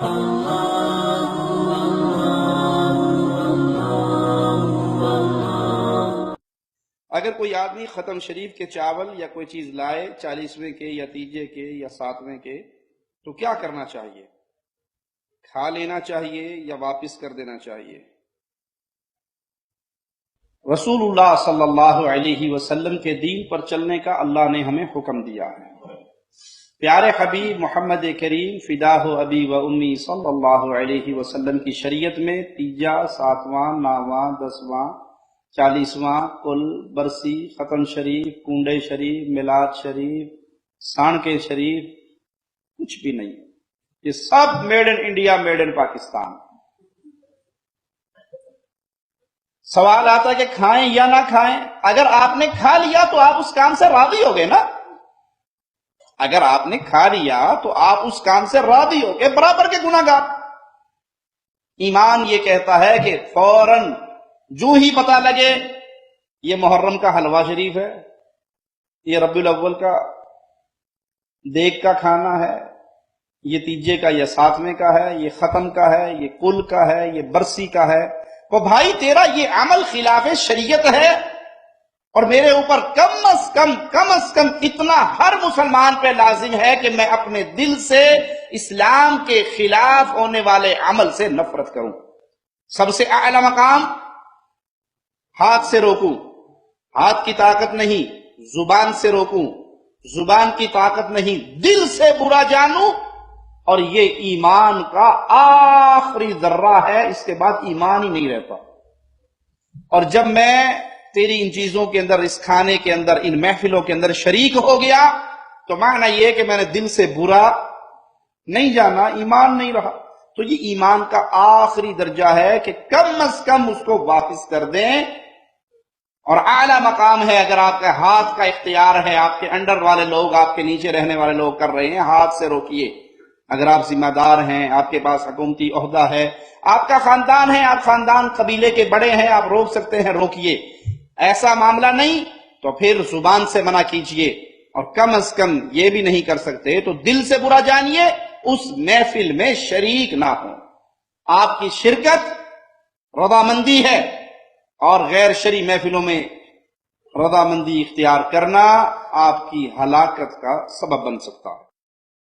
اگر کوئی آدمی ختم شریف کے چاول یا کوئی چیز لائے 40ویں کے یا تیجے کے یا 7ویں کے تو کیا کرنا چاہیے؟ کھا لینا چاہیے یا واپس کر دینا چاہیے؟ رسول اللہ صلی اللہ علیہ وسلم کے دین پر چلنے کا اللہ نے ہمیں حکم دیا ہے۔ پیارے حبیب محمد کریم فداہ ابی و امی صلی اللہ علیہ وسلم کی شریعت میں تیجا، 7واں، 9واں، 10واں، 40واں، کل، برسی، ختم شریف، کنڈے شریف، میلاد شریف، سانکے شریف کچھ بھی نہیں۔ یہ سب made in India, made in Pakistan. سوال آتا ہے کہ کھائیں یا نہ کھائیں؟ اگر آپ نے کھا لیا تو آپ اس کام سے راضی ہو گئے نا؟ اگر آپ نے کھا لیا تو آپ اس کام سے راضی ہو گئے، برابر کے گناہ گار۔ ایمان یہ کہتا ہے کہ فوراً جو ہی پتہ لگے یہ محرم کا حلوہ شریف ہے، یہ ربیع الاول کا دیگ کا کھانا ہے، یہ تیجے کا یا 7ویں کا ہے، یہ ختم کا ہے، یہ کل کا ہے، یہ برسی کا ہے، تو بھائی تیرا یہ عمل خلاف شریعت ہے، اور میرے اوپر کم از کم اتنا ہر مسلمان پہ لازم ہے کہ میں اپنے دل سے اسلام کے خلاف ہونے والے عمل سے نفرت کروں۔ سب سے اعلی مقام ہاتھ سے روکوں، ہاتھ کی طاقت نہیں، زبان سے روکوں، زبان کی طاقت نہیں، دل سے برا جانوں، اور یہ ایمان کا آخری ذرہ ہے، اس کے بعد ایمان ہی نہیں رہتا۔ اور جب میں تیری ان چیزوں کے اندر، اس کھانے کے اندر، ان محفلوں کے اندر شریک ہو گیا تو معنی یہ کہ میں نے دل سے برا نہیں جانا، ایمان نہیں رہا۔ تو یہ ایمان کا آخری درجہ ہے کہ کم از کم اس کو واپس کر دیں، اور اعلی مقام ہے اگر آپ کے ہاتھ کا اختیار ہے، آپ کے انڈر والے لوگ، آپ کے نیچے رہنے والے لوگ کر رہے ہیں، ہاتھ سے روکیے۔ اگر آپ ذمہ دار ہیں، آپ کے پاس حکومتی عہدہ ہے، آپ کا خاندان ہے، آپ خاندان قبیلے کے بڑے ہیں، آپ روک سکتے ہیں، روکیے۔ ایسا معاملہ نہیں تو پھر زبان سے منع کیجئے، اور کم از کم یہ بھی نہیں کر سکتے تو دل سے برا جانیے، اس محفل میں شریک نہ ہوں۔ آپ کی شرکت رضامندی ہے، اور غیر شرعی محفلوں میں رضامندی اختیار کرنا آپ کی ہلاکت کا سبب بن سکتا ہے۔